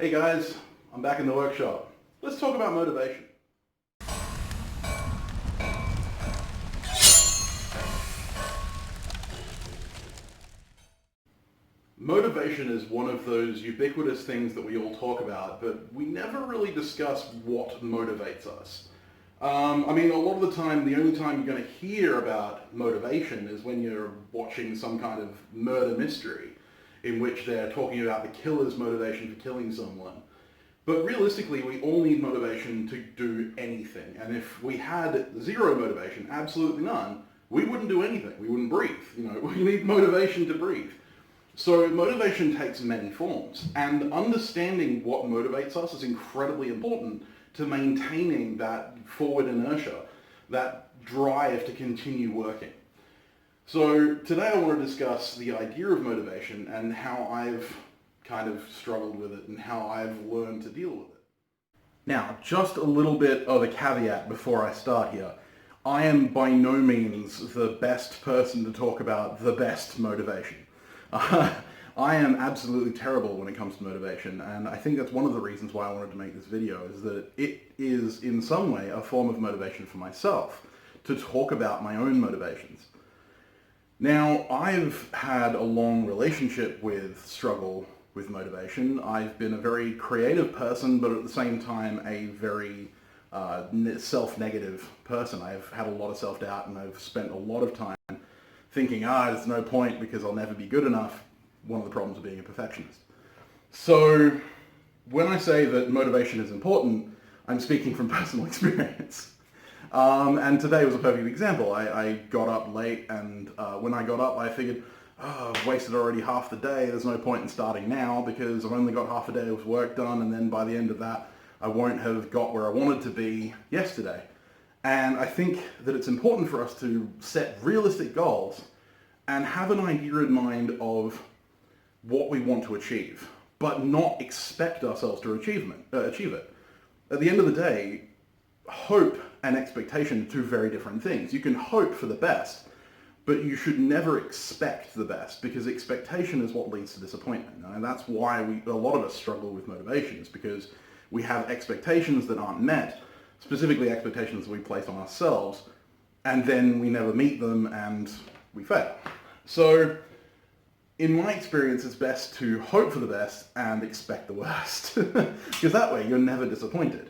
Hey guys, I'm back in the workshop. Let's talk about motivation. Motivation is one of those ubiquitous things that we all talk about, but we never really discuss what motivates us. A lot of the time, the only time you're going to hear about motivation is when you're watching some kind of murder mystery in which they're talking about the killer's motivation for killing someone. But realistically, we all need motivation to do anything. And if we had zero motivation, absolutely none, we wouldn't do anything. We wouldn't breathe. We need motivation to breathe. So motivation takes many forms, and understanding what motivates us is incredibly important to maintaining that forward inertia, that drive to continue working. So today I want to discuss the idea of motivation and how I've kind of struggled with it and how I've learned to deal with it. Now, just a little bit of a caveat before I start here. I am by no means the best person to talk about the best motivation. I am absolutely terrible when it comes to motivation, and I think that's one of the reasons why I wanted to make this video, is that it is in some way a form of motivation for myself to talk about my own motivations. Now, I've had a long relationship with struggle with motivation. I've been a very creative person, but at the same time a very self-negative person. I've had a lot of self-doubt, and I've spent a lot of time thinking, there's no point because I'll never be good enough. One of the problems of being a perfectionist. So when I say that motivation is important, I'm speaking from personal experience. And today was a perfect example. I got up late, and when I got up I figured, I've wasted already half the day. There's no point in starting now because I've only got half a day of work done, and then by the end of that I won't have got where I wanted to be yesterday. And I think that it's important for us to set realistic goals and have an idea in mind of what we want to achieve, but not expect ourselves to achieve it. At the end of the day, hope and expectation are two very different things. You can hope for the best, but you should never expect the best, because expectation is what leads to disappointment. And that's why a lot of us struggle with motivation, is because we have expectations that aren't met, specifically expectations that we place on ourselves, and then we never meet them and we fail. So in my experience, it's best to hope for the best and expect the worst, because that way you're never disappointed.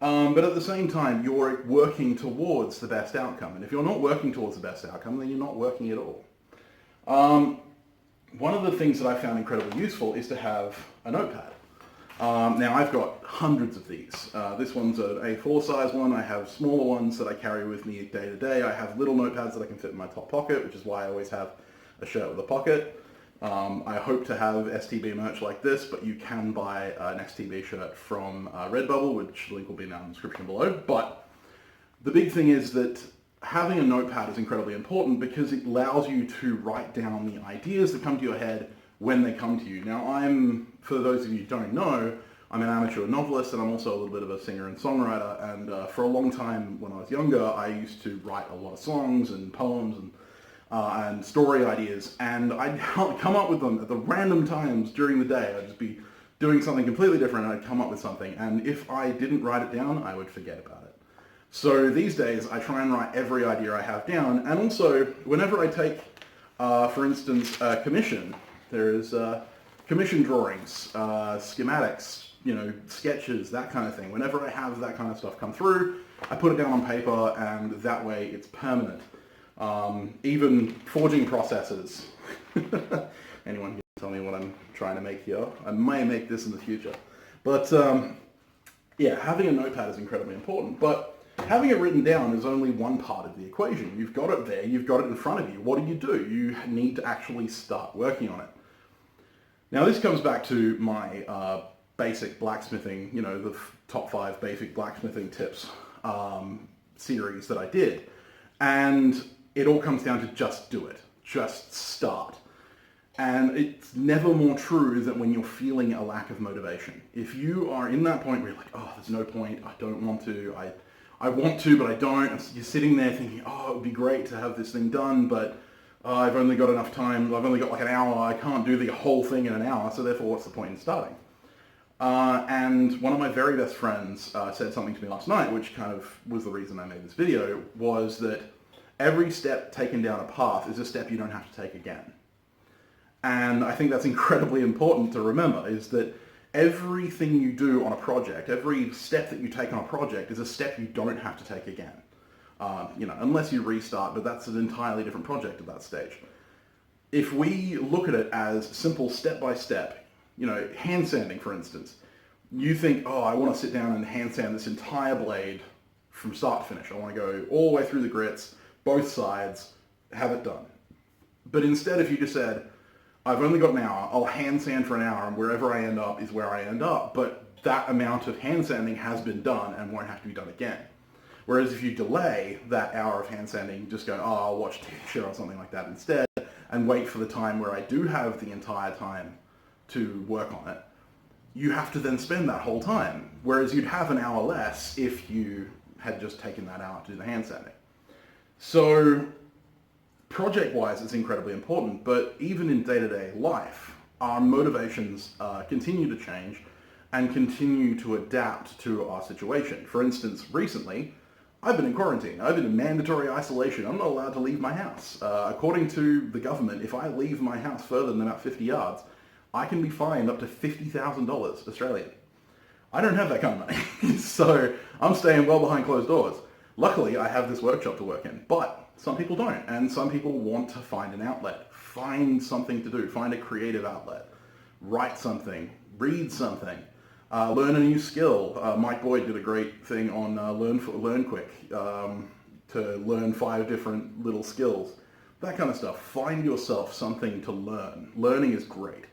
But at the same time, you're working towards the best outcome. And if you're not working towards the best outcome, then you're not working at all. One of the things that I found incredibly useful is to have a notepad. Now, I've got hundreds of these. This one's an A4 size one. I have smaller ones that I carry with me day to day. I have little notepads that I can fit in my top pocket, which is why I always have a shirt with a pocket. I hope to have STB merch like this, but you can buy an STB shirt from Redbubble, which the link will be down in the description below. But the big thing is that having a notepad is incredibly important because it allows you to write down the ideas that come to your head when they come to you. Now, for those of you who don't know, I'm an amateur novelist, and I'm also a little bit of a singer and songwriter, and for a long time when I was younger, I used to write a lot of songs and poems and story ideas, and I'd come up with them at the random times during the day. I'd just be doing something completely different, and I'd come up with something, and if I didn't write it down, I would forget about it. So these days, I try and write every idea I have down, and also, whenever I take, for instance, a commission, there's commission drawings, schematics, sketches, that kind of thing. Whenever I have that kind of stuff come through, I put it down on paper, and that way it's permanent. Even forging processes. Anyone can tell me what I'm trying to make here. I may make this in the future. But yeah, having a notepad is incredibly important. But having it written down is only one part of the equation. You've got it there, you've got it in front of you. What do? You need to actually start working on it. Now this comes back to my basic blacksmithing, the top 5 basic blacksmithing tips series that I did. And it all comes down to just do it. Just start. And it's never more true than when you're feeling a lack of motivation. If you are in that point where you're like, there's no point, I don't want to, I want to, but I don't. And you're sitting there thinking, it would be great to have this thing done, but I've only got enough time, I've only got like an hour, I can't do the whole thing in an hour, so therefore what's the point in starting? And one of my very best friends said something to me last night, which kind of was the reason I made this video, was that every step taken down a path is a step you don't have to take again. And I think that's incredibly important to remember, is that everything you do on a project, every step that you take on a project is a step you don't have to take again. Unless you restart, but that's an entirely different project at that stage. If we look at it as simple step-by-step, hand sanding, for instance, you think, oh, I want to sit down and hand sand this entire blade from start to finish. I want to go all the way through the grits, both sides, have it done. But instead, if you just said, I've only got an hour, I'll hand sand for an hour, and wherever I end up is where I end up, but that amount of hand sanding has been done and won't have to be done again. Whereas if you delay that hour of hand sanding, just go, oh, I'll watch a TV show or something like that instead, and wait for the time where I do have the entire time to work on it, you have to then spend that whole time. Whereas you'd have an hour less if you had just taken that hour to do the hand sanding. So project-wise, it's incredibly important, but even in day-to-day life, our motivations continue to change and continue to adapt to our situation. For instance, recently, I've been in quarantine. I've been in mandatory isolation. I'm not allowed to leave my house. According to the government, if I leave my house further than about 50 yards, I can be fined up to $50,000 Australian. I don't have that kind of money, so I'm staying well behind closed doors. Luckily, I have this workshop to work in, but some people don't, and some people want to find an outlet, find something to do, find a creative outlet, write something, read something, learn a new skill. Mike Boyd did a great thing on Learn Quick to learn 5 different little skills, that kind of stuff. Find yourself something to learn. Learning is great.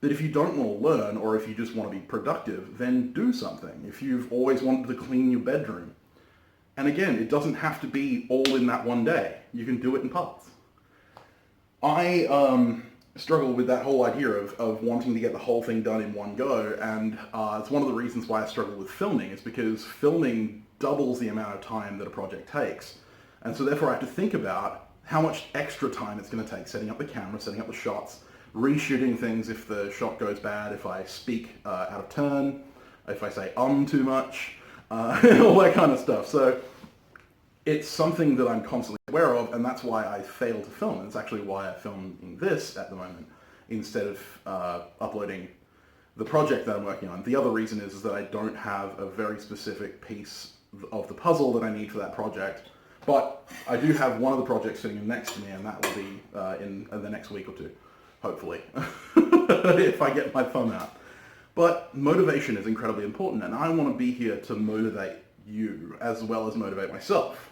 But if you don't want to learn, or if you just want to be productive, then do something. If you've always wanted to clean your bedroom, and again, it doesn't have to be all in that one day. You can do it in parts. I struggle with that whole idea of wanting to get the whole thing done in one go, and it's one of the reasons why I struggle with filming, is because filming doubles the amount of time that a project takes. And so therefore I have to think about how much extra time it's going to take setting up the camera, setting up the shots, reshooting things if the shot goes bad, if I speak out of turn, if I say too much, all that kind of stuff. So it's something that I'm constantly aware of, and that's why I fail to film. And it's actually why I'm filming this at the moment instead of uploading the project that I'm working on. The other reason is that I don't have a very specific piece of the puzzle that I need for that project. But I do have one of the projects sitting next to me, and that will be in the next week or two, hopefully, if I get my thumb out. But motivation is incredibly important, and I want to be here to motivate you as well as motivate myself.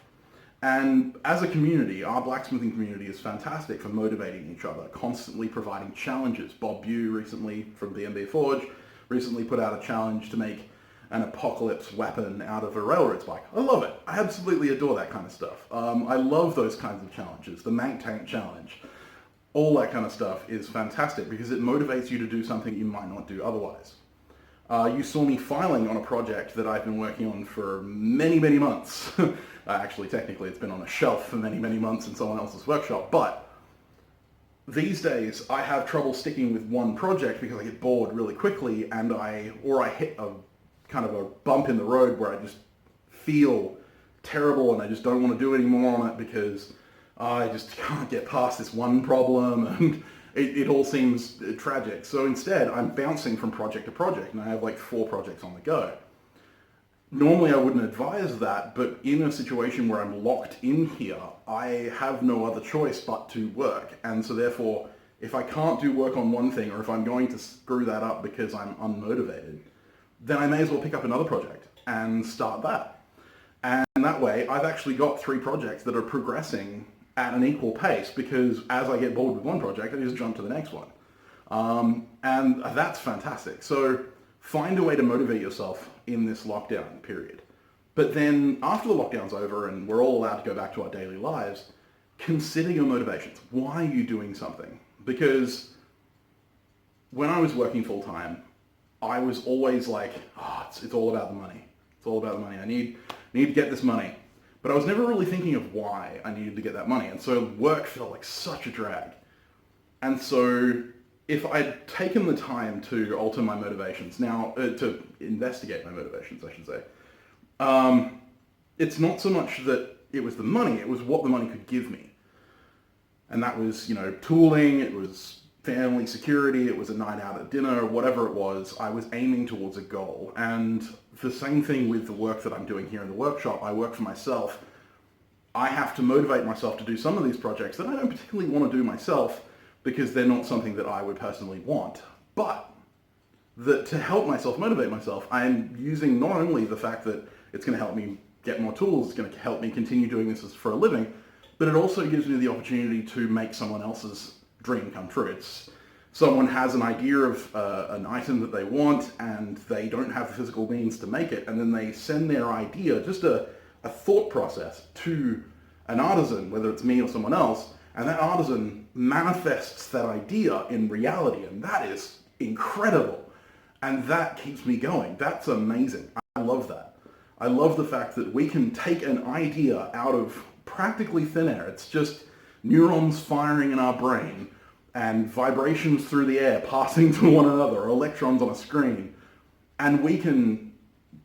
And as a community, our blacksmithing community is fantastic for motivating each other, constantly providing challenges. Bob Bew recently, from BMB Forge, recently put out a challenge to make an apocalypse weapon out of a railroad spike. I love it. I absolutely adore that kind of stuff. I love those kinds of challenges. The Mank Tank Challenge, all that kind of stuff is fantastic because it motivates you to do something you might not do otherwise. You saw me filing on a project that I've been working on for many, many months. Actually, technically, it's been on a shelf for many, many months in someone else's workshop, but these days I have trouble sticking with one project because I get bored really quickly, and I hit a kind of a bump in the road where I just feel terrible and I just don't want to do any more on it because I just can't get past this one problem, and it all seems tragic. So instead, I'm bouncing from project to project, and I have like 4 projects on the go. Normally I wouldn't advise that, but in a situation where I'm locked in here, I have no other choice but to work. And so therefore, if I can't do work on one thing, or if I'm going to screw that up because I'm unmotivated, then I may as well pick up another project and start that. And that way, I've actually got 3 projects that are progressing at an equal pace, because as I get bored with one project, I just jump to the next one. And that's fantastic. So find a way to motivate yourself in this lockdown period. But then after the lockdown's over and we're all allowed to go back to our daily lives, consider your motivations. Why are you doing something? Because when I was working full time, I was always like, it's all about the money. It's all about the money. I need to get this money. But I was never really thinking of why I needed to get that money. And so work felt like such a drag. And so if I'd taken the time to alter my motivations, now, to investigate my motivations, I should say, it's not so much that it was the money, it was what the money could give me. And that was, tooling, it was family security, it was a night out at dinner, whatever it was, I was aiming towards a goal. And the same thing with the work that I'm doing here in the workshop. I work for myself. I have to motivate myself to do some of these projects that I don't particularly want to do myself because they're not something that I would personally want. But that to help myself motivate myself, I'm using not only the fact that it's going to help me get more tools, it's going to help me continue doing this for a living, but it also gives me the opportunity to make someone else's dream come true. It's someone has an idea of an item that they want and they don't have the physical means to make it, and then they send their idea, just a thought process, to an artisan, whether it's me or someone else, and that artisan manifests that idea in reality, and that is incredible. And that keeps me going. That's amazing. I love that. I love the fact that we can take an idea out of practically thin air. It's just neurons firing in our brain and vibrations through the air passing to one another, or electrons on a screen. And we can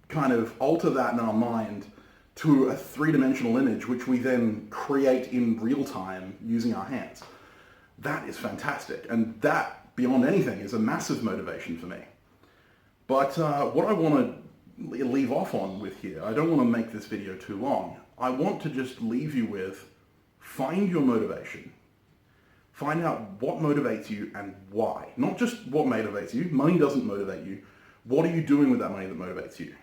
kind of alter that in our mind to a three-dimensional image, which we then create in real time using our hands. That is fantastic. And that, beyond anything, is a massive motivation for me. But what I want to leave off on with here, I don't want to make this video too long. I want to just leave you with, find your motivation. Find out what motivates you and why. Not just what motivates you. Money doesn't motivate you. What are you doing with that money that motivates you?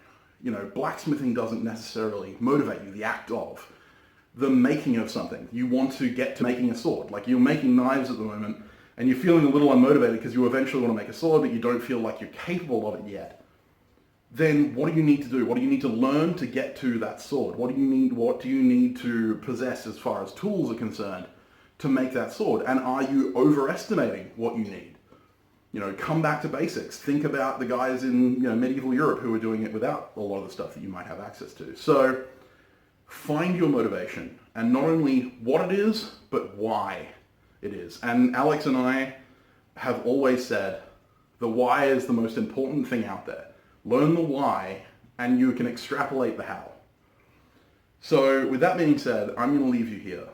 Blacksmithing doesn't necessarily motivate you, the act of. The making of something. You want to get to making a sword. Like, you're making knives at the moment, and you're feeling a little unmotivated because you eventually want to make a sword, but you don't feel like you're capable of it yet. Then what do you need to do? What do you need to learn to get to that sword? What do you need to possess as far as tools are concerned to make that sword? And are you overestimating what you need? Come back to basics. Think about the guys in medieval Europe who were doing it without a lot of the stuff that you might have access to. So find your motivation, and not only what it is, but why it is. And Alex and I have always said the why is the most important thing out there. Learn the why, and you can extrapolate the how. So with that being said, I'm going to leave you here.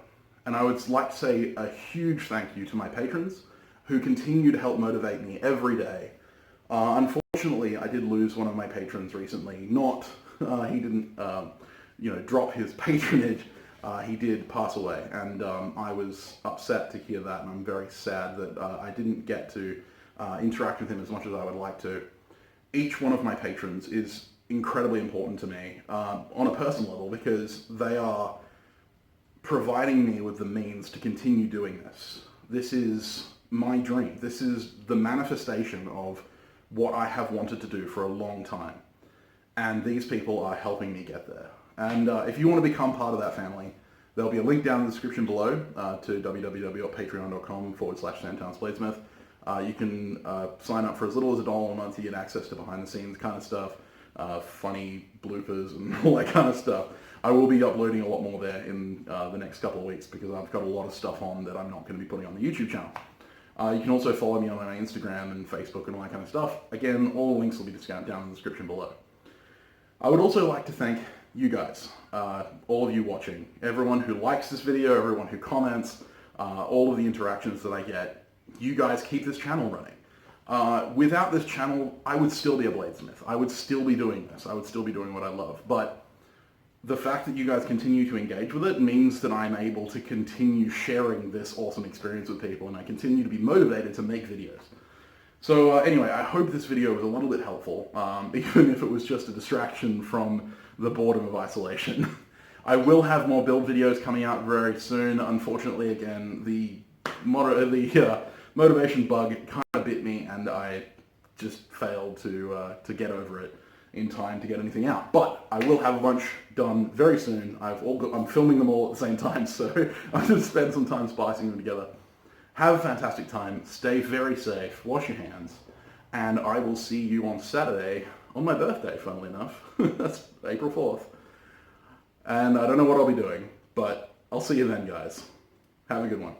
And I would like to say a huge thank you to my patrons who continue to help motivate me every day. Unfortunately, I did lose one of my patrons recently. He didn't drop his patronage. He did pass away, and I was upset to hear that, and I'm very sad that I didn't get to interact with him as much as I would like to. Each one of my patrons is incredibly important to me on a personal level, because they are providing me with the means to continue doing this. This is my dream. This is the manifestation of what I have wanted to do for a long time. And these people are helping me get there. And if you want to become part of that family, there'll be a link down in the description below to www.patreon.com/SamTownsBladesmith. You can sign up for as little as $1 a month to get access to behind the scenes kind of stuff, funny bloopers and all that kind of stuff. I will be uploading a lot more there in the next couple of weeks, because I've got a lot of stuff on that I'm not going to be putting on the YouTube channel. You can also follow me on my Instagram and Facebook and all that kind of stuff. Again, all the links will be down in the description below. I would also like to thank you guys, all of you watching, everyone who likes this video, everyone who comments, all of the interactions that I get. You guys keep this channel running. Without this channel, I would still be a bladesmith. I would still be doing this. I would still be doing what I love. But the fact that you guys continue to engage with it means that I'm able to continue sharing this awesome experience with people, and I continue to be motivated to make videos. So anyway, I hope this video was a little bit helpful, even if it was just a distraction from the boredom of isolation. I will have more build videos coming out very soon. Unfortunately, again, the motivation bug kind of bit me, and I just failed to get over it in time to get anything out. But I will have a bunch done very soon. I'm filming them all at the same time, so I'll just spend some time splicing them together. Have a fantastic time. Stay very safe. Wash your hands. And I will see you on Saturday, on my birthday, funnily enough. That's April 4th. And I don't know what I'll be doing, but I'll see you then, guys. Have a good one.